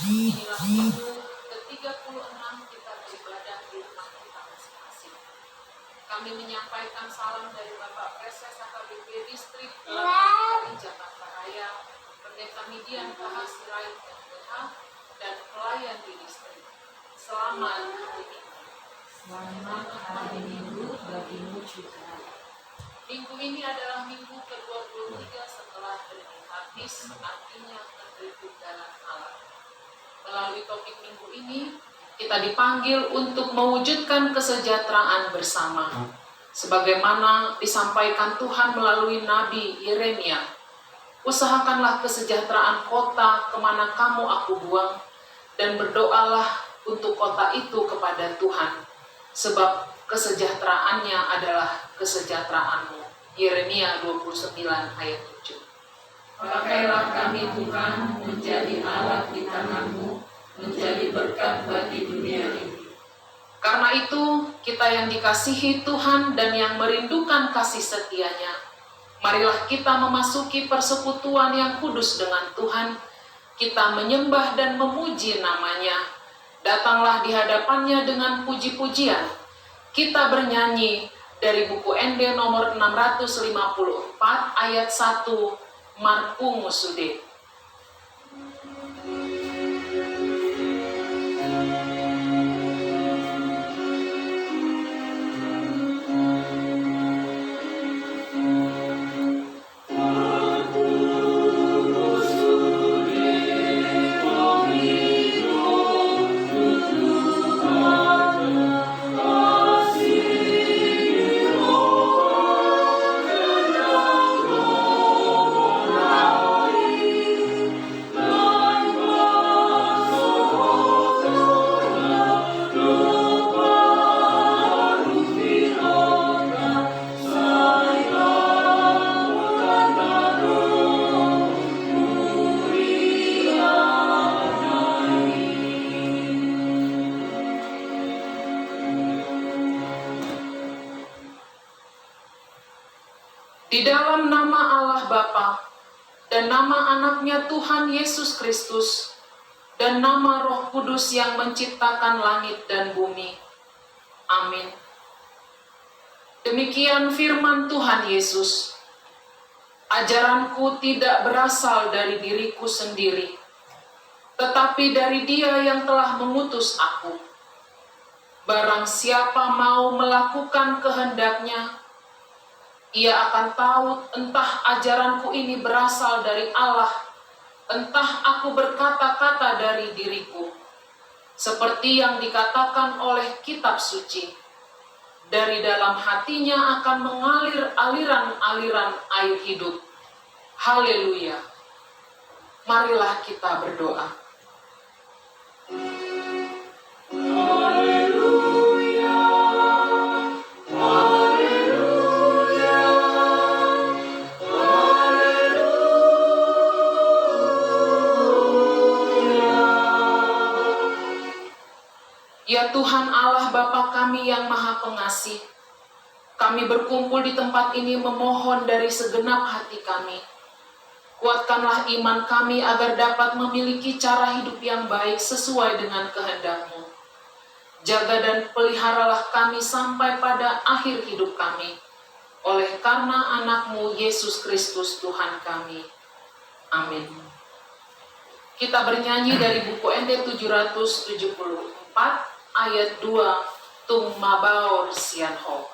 Inilah minggu ke-36 kita beribadah di rumah kita masing-masing. Kami menyampaikan salam dari Bapak Preses AKBP Distrik dari Jakarta Raya, Pendeta Midian KH Sirait MPH, dan pelayan di distrik. Selamat hari Minggu. Selamat hari Minggu bagimu juga. Minggu ini adalah minggu ke-23 setelah benih habis, artinya menerima dalam Allah. Melalui topik minggu ini, kita dipanggil untuk mewujudkan kesejahteraan bersama. Sebagaimana disampaikan Tuhan melalui Nabi Yeremia, usahakanlah kesejahteraan kota kemana kamu aku buang, dan berdoalah untuk kota itu kepada Tuhan, sebab kesejahteraannya adalah kesejahteraanmu. Yeremia 29 ayat 7. Pakailah kami Tuhan menjadi alat di tangan-Mu, menjadi berkat bagi dunia ini. Karena itu, kita yang dikasihi Tuhan dan yang merindukan kasih setia-Nya, marilah kita memasuki persekutuan yang kudus dengan Tuhan. Kita menyembah dan memuji nama-Nya. Datanglah di hadapan-Nya dengan puji-pujian. Kita bernyanyi dari buku ND nomor 654 ayat 1, Marpu Musude. Di dalam nama Allah Bapa dan nama anaknya Tuhan Yesus Kristus dan nama Roh Kudus yang menciptakan langit dan bumi. Amin. Demikian firman Tuhan Yesus. Ajaranku tidak berasal dari diriku sendiri, tetapi dari Dia yang telah mengutus aku. Barang siapa mau melakukan kehendak-Nya, ia akan tahu entah ajaranku ini berasal dari Allah, entah aku berkata-kata dari diriku. Seperti yang dikatakan oleh kitab suci, dari dalam hatinya akan mengalir aliran-aliran air hidup. Haleluya. Marilah kita berdoa. Ya Tuhan Allah Bapa kami yang Maha Pengasih, kami berkumpul di tempat ini memohon dari segenap hati kami. Kuatkanlah iman kami agar dapat memiliki cara hidup yang baik sesuai dengan kehendak-Mu. Jaga dan peliharalah kami sampai pada akhir hidup kami, oleh karena anak-Mu Yesus Kristus Tuhan kami. Amin. Kita bernyanyi dari buku ND 774 ayat 2, Tung Mabaor Sian Ho.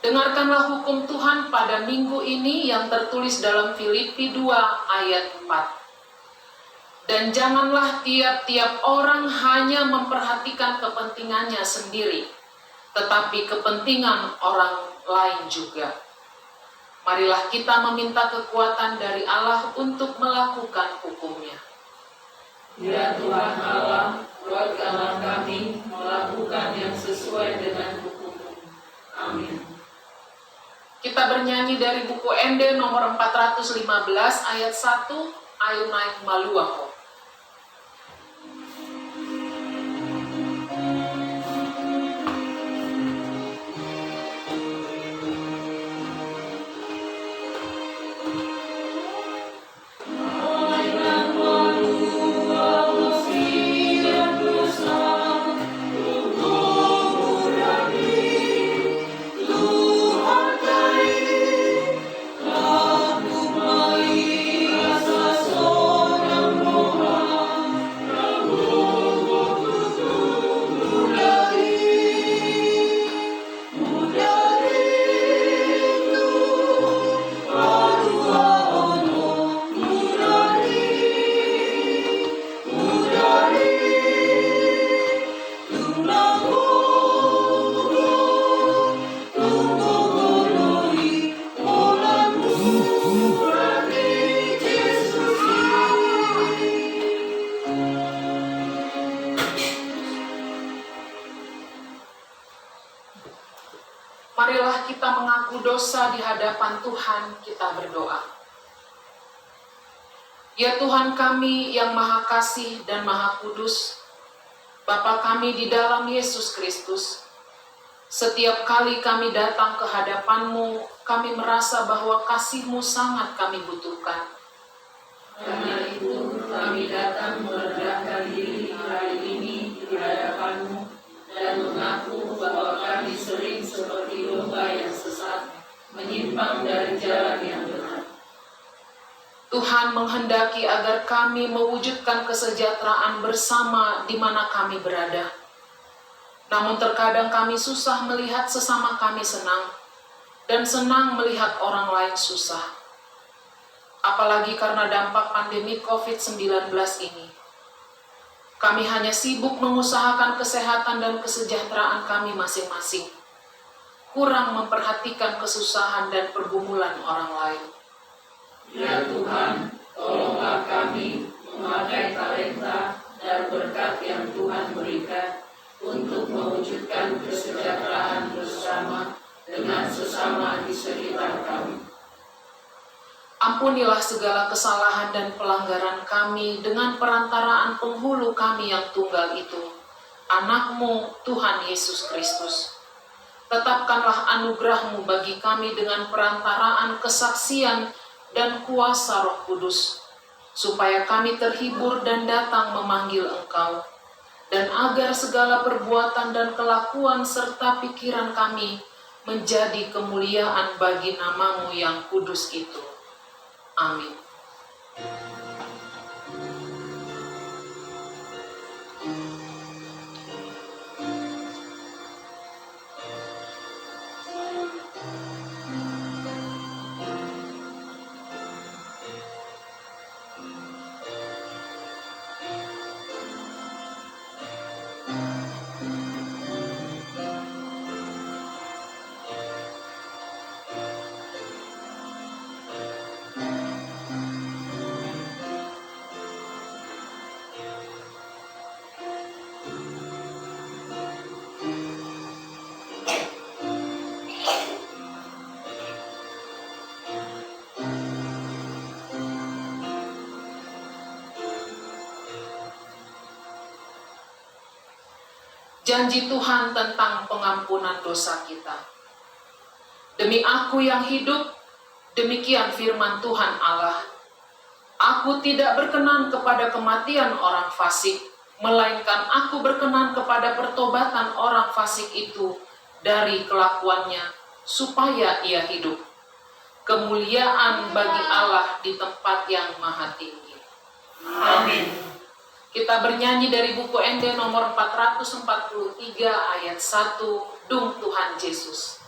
Dengarkanlah hukum Tuhan pada minggu ini yang tertulis dalam Filipi 2 ayat 4. Dan janganlah tiap-tiap orang hanya memperhatikan kepentingannya sendiri, tetapi kepentingan orang lain juga. Marilah kita meminta kekuatan dari Allah untuk melakukan hukum-Nya. Ya Tuhan Allah, kuatkanlah kami melakukan yang sesuai dengan hukum-Mu. Amin. Kita bernyanyi dari buku ND nomor 415 ayat 1, Ayo Naik Maluaho. Marilah kita mengaku dosa di hadapan Tuhan, kita berdoa. Ya Tuhan kami yang Maha Kasih dan Maha Kudus, Bapa kami di dalam Yesus Kristus, setiap kali kami datang ke hadapan-Mu, kami merasa bahwa kasih-Mu sangat kami butuhkan. Karena itu kami datang merendahkan diri hari ini di hadapan-Mu dan mengaku bahwa kami sering seperti domba yang sesat, menyimpang dari jalan yang benar. Tuhan menghendaki agar kami mewujudkan kesejahteraan bersama di mana kami berada. Namun terkadang kami susah melihat sesama kami senang, dan senang melihat orang lain susah. Apalagi karena dampak pandemi COVID-19 ini. Kami hanya sibuk mengusahakan kesehatan dan kesejahteraan kami masing-masing, kurang memperhatikan kesusahan dan pergumulan orang lain. Ya Tuhan, tolonglah kami memakai talenta dan berkat yang Tuhan berikan untuk mewujudkan kesejahteraan bersama dengan sesama di sekitar kami. Ampunilah segala kesalahan dan pelanggaran kami dengan perantaraan penghulu kami yang tunggal itu, Anak-Mu, Tuhan Yesus Kristus. Tetapkanlah anugerah-Mu bagi kami dengan perantaraan kesaksian dan kuasa Roh Kudus, supaya kami terhibur dan datang memanggil Engkau, dan agar segala perbuatan dan kelakuan serta pikiran kami menjadi kemuliaan bagi nama-Mu yang kudus itu. Amin. Janji Tuhan tentang pengampunan dosa kita. Demi Aku yang hidup, demikian firman Tuhan Allah, Aku tidak berkenan kepada kematian orang fasik, melainkan Aku berkenan kepada pertobatan orang fasik itu dari kelakuannya, supaya ia hidup. Kemuliaan bagi Allah di tempat yang maha tinggi. Amin. Kita bernyanyi dari buku ND nomor 443 ayat 1, Dung Tuhan Yesus.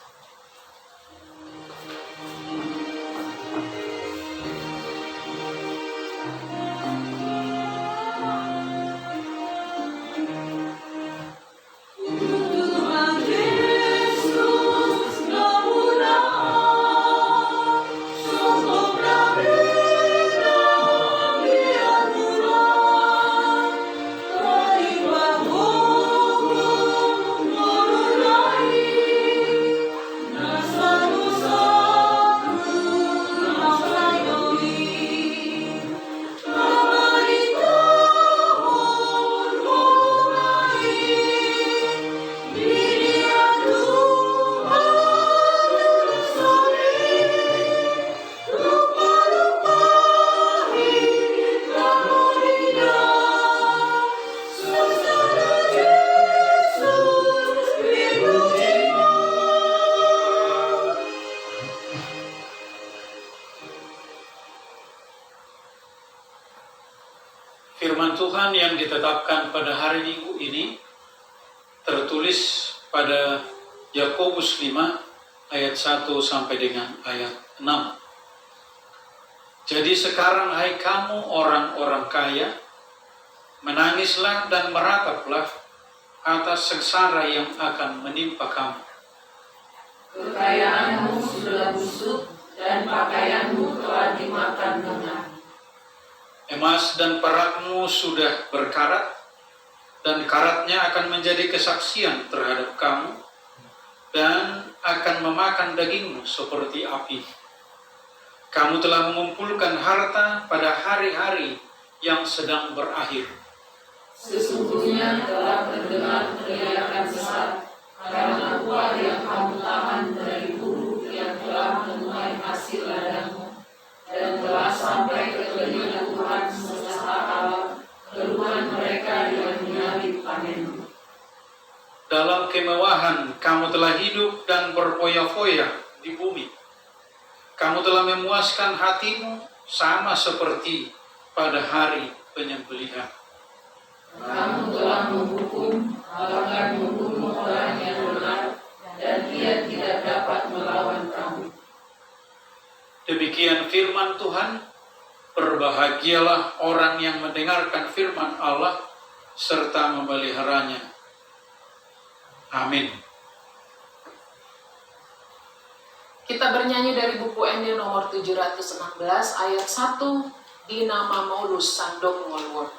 Firman Tuhan yang ditetapkan pada hari Minggu ini tertulis pada Yakobus 5 ayat 1 sampai dengan ayat 6. Jadi sekarang hai kamu orang-orang kaya, menangislah dan merataplah atas sengsara yang akan menimpa kamu. Kekayaanmu sudah busuk dan pakaianmu telah dimakan lengan. Emas dan perakmu sudah berkarat, dan karatnya akan menjadi kesaksian terhadap kamu, dan akan memakan dagingmu seperti api. Kamu telah mengumpulkan harta pada hari-hari yang sedang berakhir. Sesungguhnya telah terdengar teriakan besar, karena buah yang kamu tahan dari buruh yang telah menuai hasil ladangmu, dan telah sampai ke telinga Tuhan semesta alam, keluhan mereka yang menyalip panenmu. Dalam kemewahan kamu telah hidup dan berfoya-foya di bumi. Kamu telah memuaskan hatimu sama seperti pada hari penyembelihan. Kamu telah menghukum, bahkan membunuh orang yang benar, dan ia tidak dapat melawan kamu. Demikian firman Tuhan. Berbahagialah orang yang mendengarkan firman Allah serta memeliharanya. Amin. Kita bernyanyi dari buku ND nomor 716 ayat 1, di nama Maulus Sandok Wolwor.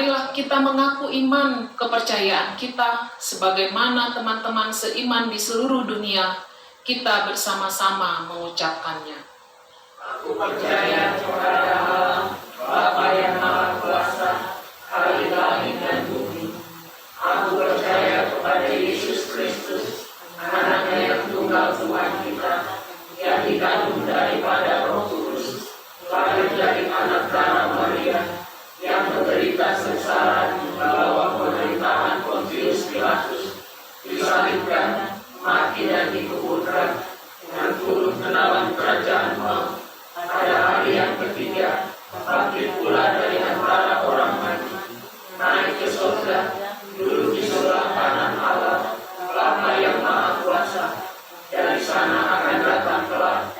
Marilah kita mengaku iman kepercayaan kita sebagaimana teman-teman seiman di seluruh dunia, kita bersama-sama mengucapkannya. Aku percaya kepada Allah, Bapa yang Maha Kuasa, Hari langit dan bumi. Aku percaya kepada Yesus Kristus, Anaknya yang tunggal Tuhan kita, yang dikandung daripada Roh Kudus, lahir dari anak darah Maria, yang menderita sengsara di bawah pemerintahan Pontius Pilatus, disalibkan, mati dan dikuburkan, dan turun ke dalam kerajaan maut. Pada hari yang ketiga, bangkit pula dari antara orang mati, naik ke surga, duduk di sebelah kanan Allah, Bapa yang Maha Kuasa. Dari sana akan datang kelak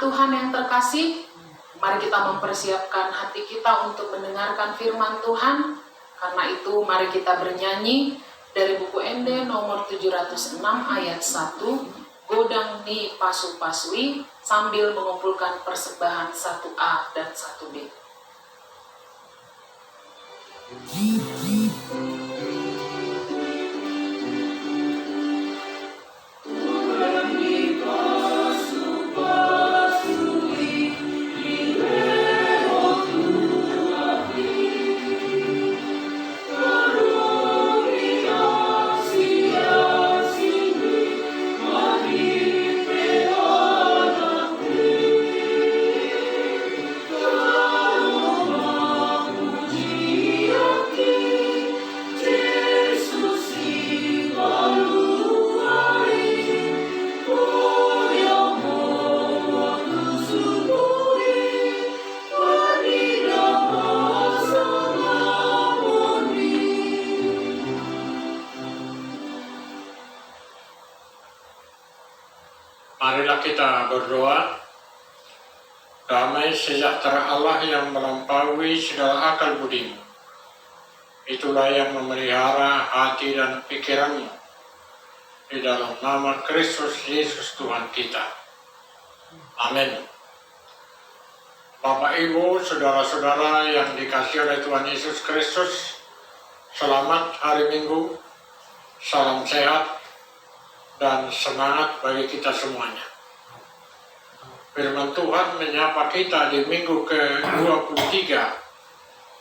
Tuhan yang terkasih, mari kita mempersiapkan hati kita untuk mendengarkan firman Tuhan. Karena itu mari kita bernyanyi dari buku Ende nomor 706 ayat 1, Godang di Pasu-Pasui, sambil mengumpulkan persembahan 1A dan 1B. Marilah kita berdoa. Damai sejahtera Allah yang melampaui segala akal budimu, itulah yang memelihara hati dan pikiranmu. Di dalam nama Kristus Yesus Tuhan kita. Amin. Bapak, Ibu, saudara-saudara yang dikasihi oleh Tuhan Yesus Kristus, selamat hari Minggu, salam sehat, dan semangat bagi kita semuanya. Firman Tuhan menyapa kita di minggu ke-23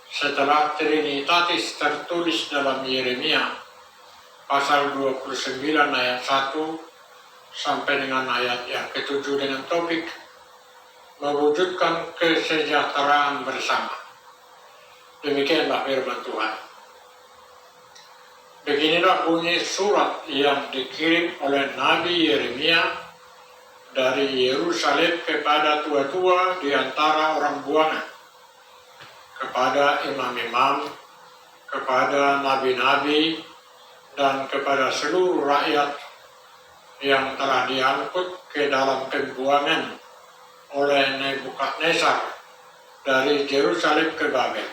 setelah Trinitatis tertulis dalam Yeremia pasal 29 ayat 1 sampai dengan ayat yang ke-7 dengan topik mewujudkan kesejahteraan bersama. Demikianlah firman Tuhan. Beginilah bunyi surat yang dikirim oleh Nabi Yeremia dari Yerusalem kepada tua-tua di antara orang buangan, kepada imam-imam, kepada nabi-nabi, dan kepada seluruh rakyat yang telah diangkut ke dalam pembuangan oleh Nebukadnezar dari Yerusalem ke Babel.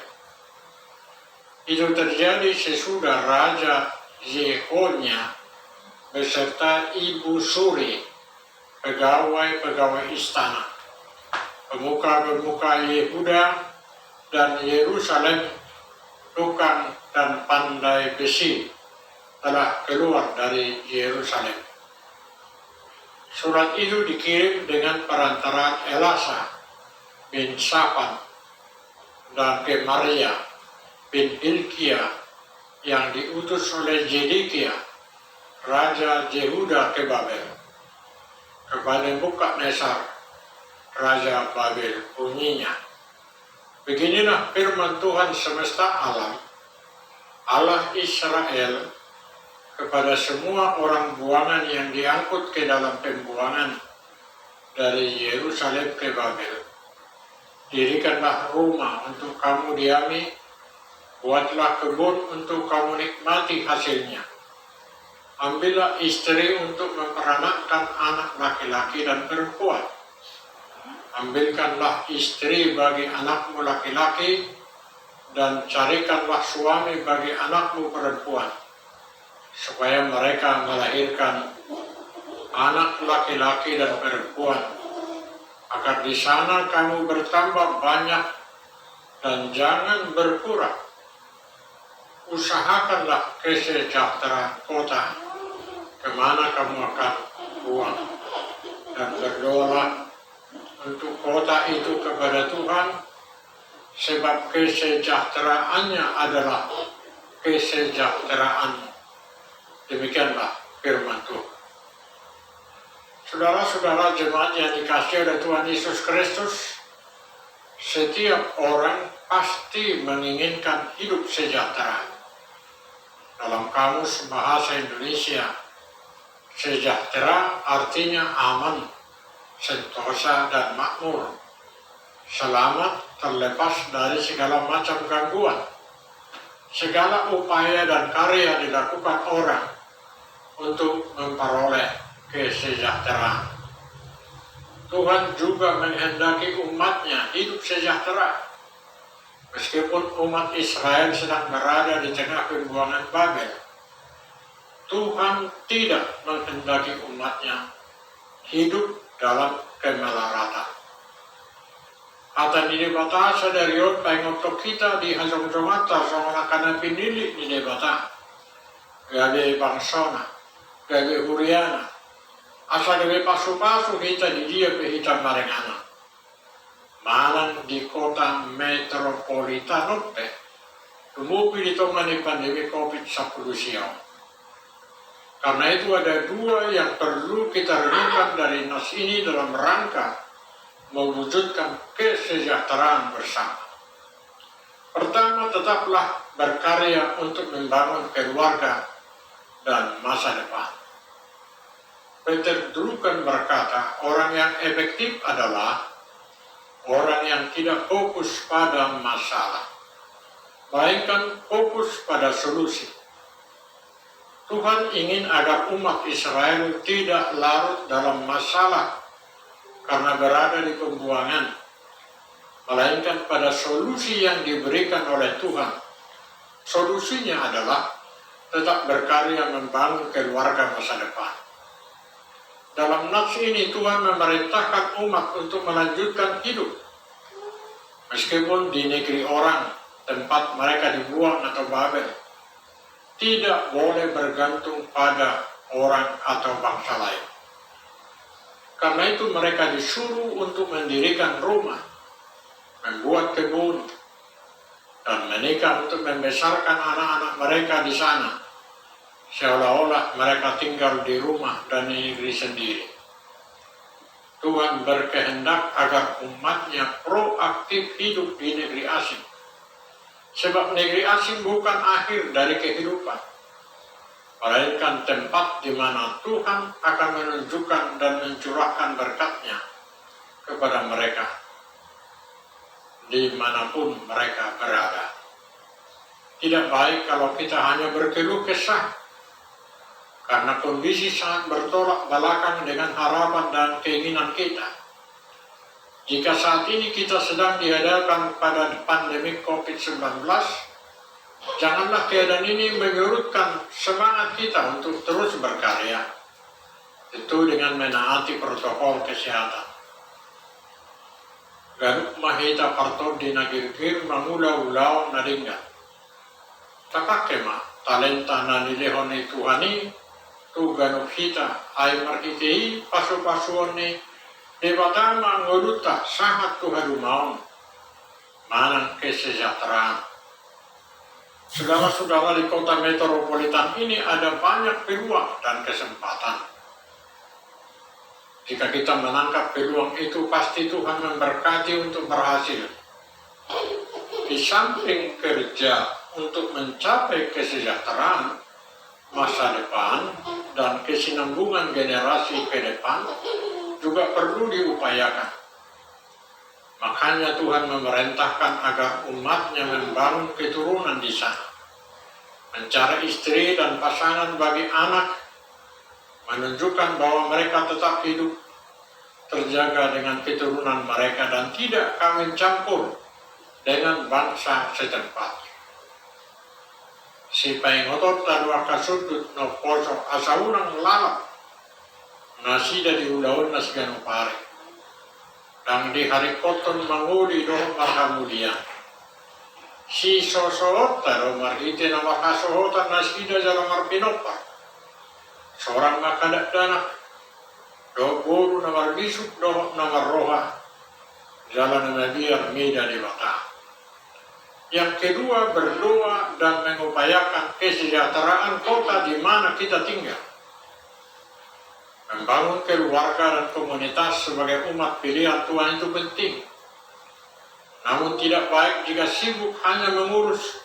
Itu terjadi sesudah Raja Yehonia beserta Ibu Suri, pegawai-pegawai istana, pemuka-pemuka Yehuda dan Yerusalem, tukang dan pandai besi telah keluar dari Yerusalem. Surat itu dikirim dengan perantaraan Elasa bin Safan dan Gemaria bin Hilkia yang diutus oleh Zedekia, Raja Yehuda ke Babel, kepada Nebukadnezar, Raja Babel bunyinya. Beginilah firman Tuhan semesta alam, Allah Israel, kepada semua orang buangan yang diangkut ke dalam pembuangan dari Yerusalem ke Babel. Dirikanlah rumah untuk kamu diami, buatlah kebun untuk kamu nikmati hasilnya. Ambillah istri untuk memperanakkan anak laki-laki dan perempuan. Ambilkanlah istri bagi anakmu laki-laki, dan carikanlah suami bagi anakmu perempuan, supaya mereka melahirkan anak laki-laki dan perempuan, agar di sana kamu bertambah banyak dan jangan berkurang. Usahakanlah kesejahteraan kota kemana kamu akan buang, dan berdoalah untuk kota itu kepada Tuhan, sebab kesejahteraannya adalah kesejahteraanmu. Demikianlah firman Tuhan. Saudara-saudara jemaat yang dikasihi oleh Tuhan Yesus Kristus, setiap orang pasti menginginkan hidup sejahtera. Dalam kamus bahasa Indonesia, sejahtera artinya aman, sentosa dan makmur, selamat, terlepas dari segala macam gangguan. Segala upaya dan karya dilakukan orang untuk memperoleh kesejahteraan. Tuhan juga menghendaki umatnya hidup sejahtera. Meskipun umat Israel sedang berada di tengah pembuangan Babel, Tuhan tidak menghendaki umatnya hidup dalam kemelaratan. Ata ni debata sa dariot paingotok kita di hasong jomata sa mga kanapinilit ni debata. Gabi bangsona, gabi huriana, asa gabi pasu-pasu kita di dia pehita marengana. Malang di kota metropolitan pe, tumupi dito nga ni pandemi COVID-19 siya. Karena itu ada dua yang perlu kita renungkan dari nas ini dalam rangka mewujudkan kesejahteraan bersama. Pertama, tetaplah berkarya untuk membangun keluarga dan masa depan. Peter Drucker berkata, orang yang efektif adalah orang yang tidak fokus pada masalah, melainkan fokus pada solusi. Tuhan ingin agar umat Israel tidak larut dalam masalah karena berada di pembuangan, melainkan pada solusi yang diberikan oleh Tuhan. Solusinya adalah tetap berkarya membangun keluarga masa depan. Dalam nats ini Tuhan memerintahkan umat untuk melanjutkan hidup. Meskipun di negeri orang, tempat mereka dibuang atau Babel, tidak boleh bergantung pada orang atau bangsa lain. Karena itu mereka disuruh untuk mendirikan rumah, membuat kebun, dan menikah untuk membesarkan anak-anak mereka di sana, seolah-olah mereka tinggal di rumah dan di negeri sendiri. Tuhan berkehendak agar umatnya proaktif hidup di negeri asing. Sebab negeri asing bukan akhir dari kehidupan, melainkan tempat di mana Tuhan akan menunjukkan dan mencurahkan berkat-Nya kepada mereka dimanapun mereka berada. Tidak baik kalau kita hanya berkeluh kesah karena kondisi sangat bertolak belakang dengan harapan dan keinginan kita. Jika saat ini kita sedang dihadapkan pada pandemi COVID-19, janganlah keadaan ini menyurutkan semangat kita untuk terus berkarya, itu dengan menaati protokol kesehatan. Garuk mahita parto di nagirgir mangulau-ulau naringga. Takakema talenta na nilehon ni Tuhani, tu ganuk hita ay markitei pasu-pasuon ni debata manguluta sangat tuhadumaon manang kesejahteraan. Saudara-saudara, di kota metropolitan ini ada banyak peluang dan kesempatan. Jika kita menangkap peluang itu, pasti Tuhan memberkati untuk berhasil. Di samping kerja untuk mencapai kesejahteraan masa depan dan kesinambungan generasi ke depan juga perlu diupayakan. Makanya Tuhan memerintahkan agar umatnya membangun keturunan di sana, mencari istri dan pasangan bagi anak, menunjukkan bahwa mereka tetap hidup, terjaga dengan keturunan mereka dan tidak kawin campur dengan bangsa setempat. Si paingotot tadwa kasudut no poso asaunang lalap nasida di ulaun nas ganupare. Dan di hari koton mangudi doh marhamudian. Si sosot taro marhite na makasohotan nasida jala marpinopa. Seorang makadak danak do guru na marbisuk do na marroha jala na nabiar mida di bata. Yang kedua, berdoa dan mengupayakan kesejahteraan kota di mana kita tinggal. Membangun keluarga dan komunitas sebagai umat pilihan Tuhan itu penting. Namun tidak baik jika sibuk hanya mengurus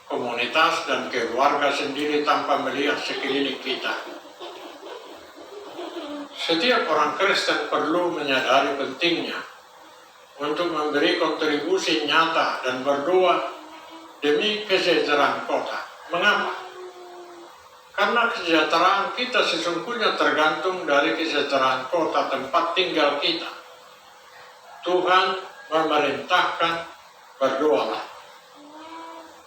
komunitas dan keluarga sendiri tanpa melihat sekeliling kita. Setiap orang Kristen perlu menyadari pentingnya untuk memberi kontribusi nyata dan berdoa demi kesejahteraan kota. Mengapa? Karena kesejahteraan kita sesungguhnya tergantung dari kesejahteraan kota tempat tinggal kita. Tuhan memerintahkan berdoalah.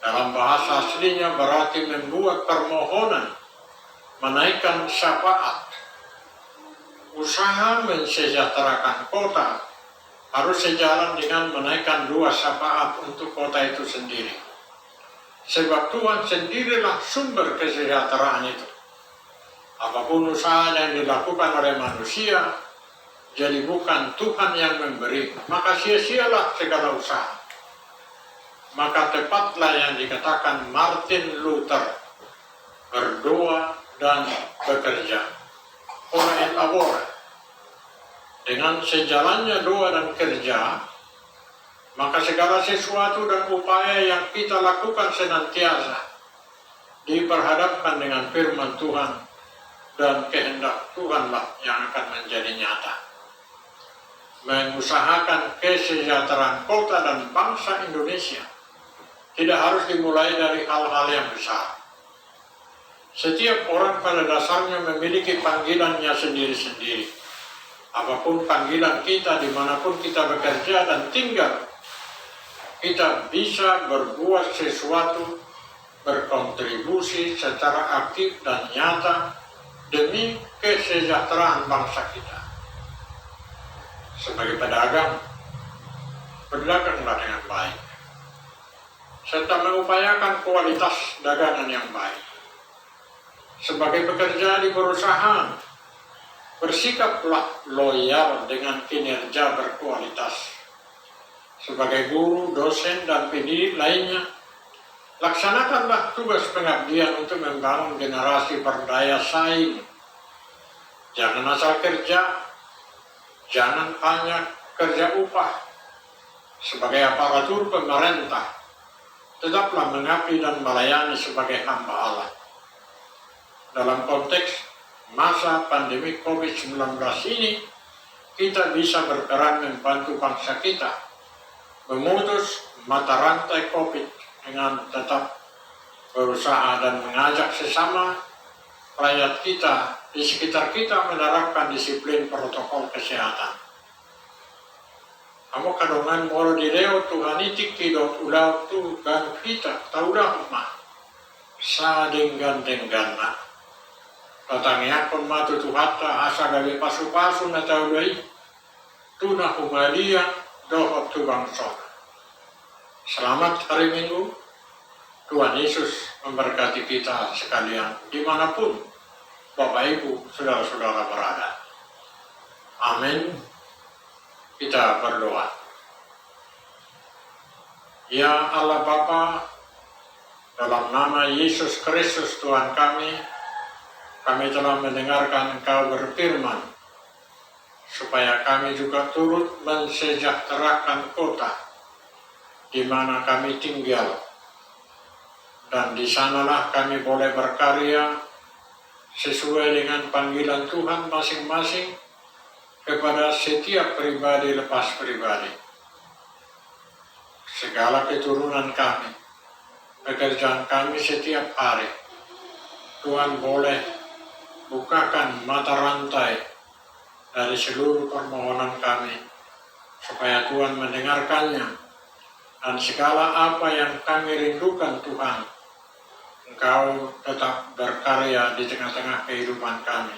Dalam bahasa aslinya berarti membuat permohonan, menaikkan syafaat. Usaha mensejahterakan kota harus sejalan dengan menaikkan dua syafaat untuk kota itu sendiri. Sebab Tuhan sendirilah sumber kesejahteraan itu. Apapun usaha yang dilakukan oleh manusia, jadi bukan Tuhan yang memberi, maka sia-sialah segala usaha. Maka tepatlah yang dikatakan Martin Luther, berdoa dan bekerja. Ora et labora. Dengan sejalannya doa dan kerja, maka segala sesuatu dan upaya yang kita lakukan senantiasa diperhadapkan dengan firman Tuhan dan kehendak Tuhanlah yang akan menjadi nyata. Mengusahakan kesejahteraan kota dan bangsa Indonesia tidak harus dimulai dari hal-hal yang besar. Setiap orang pada dasarnya memiliki panggilannya sendiri-sendiri. Apapun panggilan kita, dimanapun kita bekerja dan tinggal, kita bisa berbuat sesuatu, berkontribusi secara aktif dan nyata demi kesejahteraan bangsa kita. Sebagai pedagang, berdaganglah dengan baik, serta mengupayakan kualitas dagangan yang baik. Sebagai pekerja di perusahaan, bersikaplah loyal dengan kinerja berkualitas. Sebagai guru, dosen, dan pendidik lainnya, laksanakanlah tugas pengabdian untuk membangun generasi berdaya saing. Jangan asal kerja, jangan hanya kerja upah. Sebagai aparatur pemerintah, tetaplah mengabdi dan melayani sebagai hamba Allah. Dalam konteks masa pandemi COVID-19 ini, kita bisa berperan membantu bangsa kita memutus mata rantai COVID dengan tetap berusaha dan mengajak sesama rakyat kita di sekitar kita menerapkan disiplin protokol kesehatan. Amo kadongan moro di leo Tuhan itik kidot ulau tu dan kita taudah mah sading gandeng-gana. Tatangiyakon matu tuhata asa gawe pasu-pasu na taulay tunah humalia dohot tu bangsa. Selamat hari Minggu. Tuhan Yesus memberkati kita sekalian dimanapun Bapak Ibu saudara-saudara berada. Amin. Kita berdoa. Ya Allah Bapa, dalam nama Yesus Kristus Tuhan kami telah mendengarkan Engkau berfirman, supaya kami juga turut mensejahterakan kota di mana kami tinggal, dan di sanalah kami boleh berkarya sesuai dengan panggilan Tuhan masing-masing kepada setiap pribadi lepas pribadi. Segala keturunan kami, pekerjaan kami setiap hari, Tuhan boleh bukakan mata rantai dari seluruh permohonan kami, supaya Tuhan mendengarkannya, dan segala apa yang kami rindukan Tuhan, Engkau tetap berkarya di tengah-tengah kehidupan kami.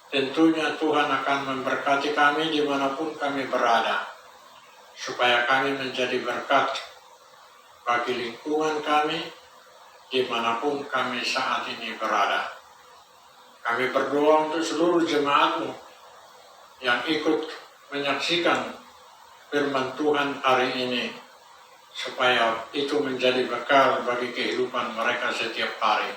Tentunya Tuhan akan memberkati kami dimanapun kami berada, supaya kami menjadi berkat bagi lingkungan kami dimanapun kami saat ini berada. Kami berdoa untuk seluruh jemaat-Mu yang ikut menyaksikan firman Tuhan hari ini, supaya itu menjadi bekal bagi kehidupan mereka setiap hari.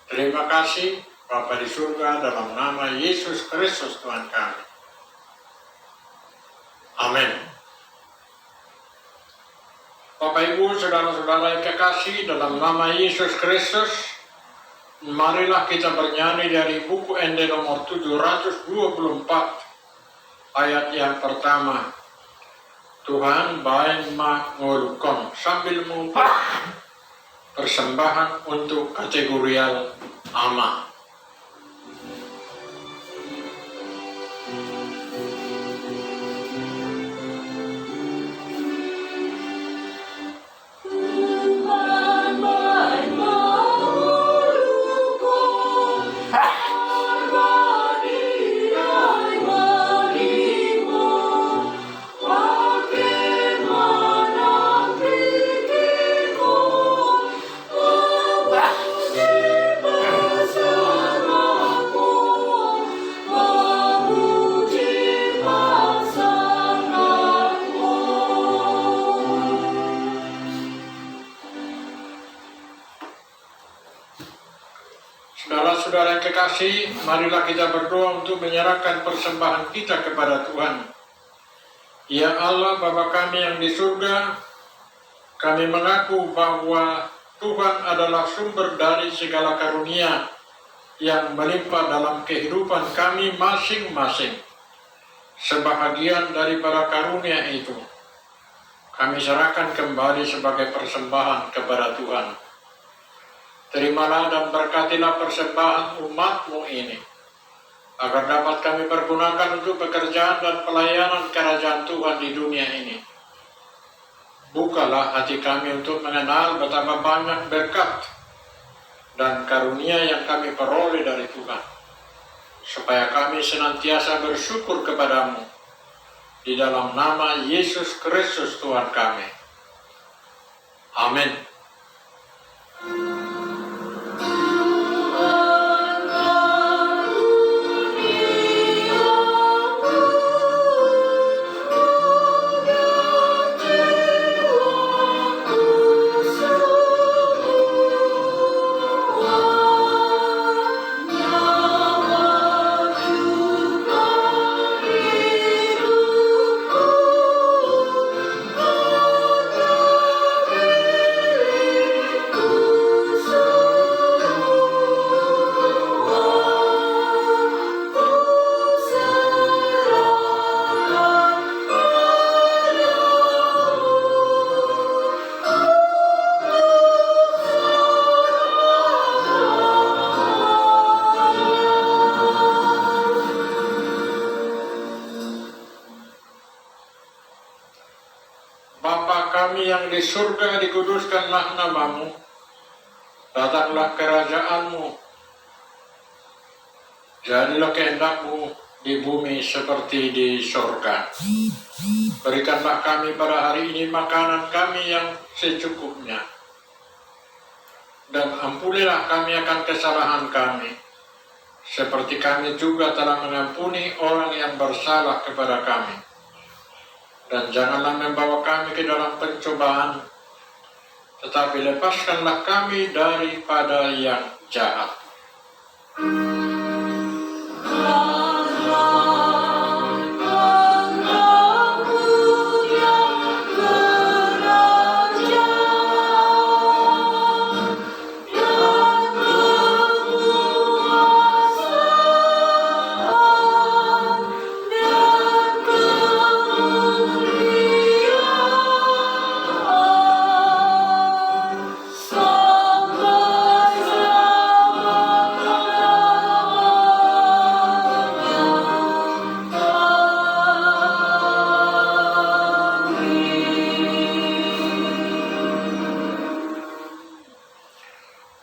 Terima kasih Bapa di surga, dalam nama Yesus Kristus Tuhan kami. Amin. Bapak Ibu, saudara-saudara yang kekasih, dalam nama Yesus Kristus, marilah kita bernyanyi dari buku ND nomor 724, ayat yang pertama. Tuhan baik mengolukon, sambil mengumpulkan persembahan untuk kategorial Ama. Saudara-saudara yang kekasih, marilah kita berdoa untuk menyerahkan persembahan kita kepada Tuhan. Ya Allah, Bapa kami yang di surga, kami mengaku bahwa Tuhan adalah sumber dari segala karunia yang melimpah dalam kehidupan kami masing-masing. Sebahagian daripada karunia itu, kami serahkan kembali sebagai persembahan kepada Tuhan. Terimalah dan berkatilah persembahan umat-Mu ini, agar dapat kami pergunakan untuk pekerjaan dan pelayanan kerajaan Tuhan di dunia ini. Bukalah hati kami untuk mengenal betapa banyak berkat dan karunia yang kami peroleh dari Tuhan, supaya kami senantiasa bersyukur kepadamu, di dalam nama Yesus Kristus Tuhan kami. Amin. Bapa kami yang di surga, dikuduskanlah nama-Mu, datanglah kerajaan-Mu, jadilah kehendak-Mu di bumi seperti di surga. Berikanlah kami pada hari ini makanan kami yang secukupnya, dan ampunilah kami akan kesalahan kami, seperti kami juga telah mengampuni orang yang bersalah kepada kami. Dan janganlah membawa kami ke dalam pencobaan, tetapi lepaskanlah kami daripada yang jahat.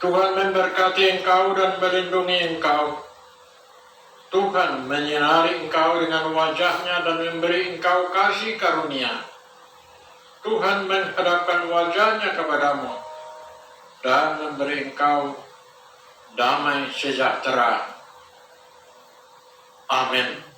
Tuhan memberkati engkau dan melindungi engkau. Tuhan menyinari engkau dengan wajah-Nya dan memberi engkau kasih karunia. Tuhan menghadapkan wajah-Nya kepadamu dan memberi engkau damai sejahtera. Amin.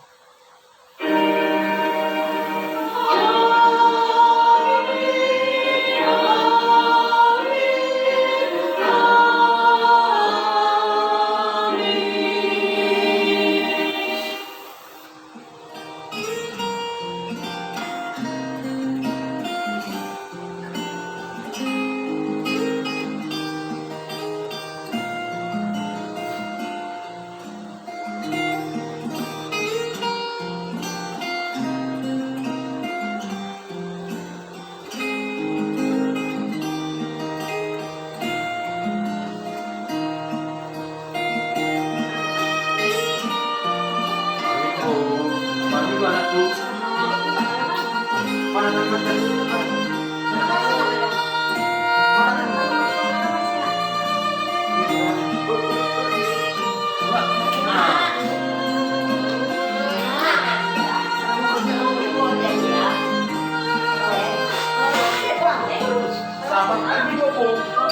Bible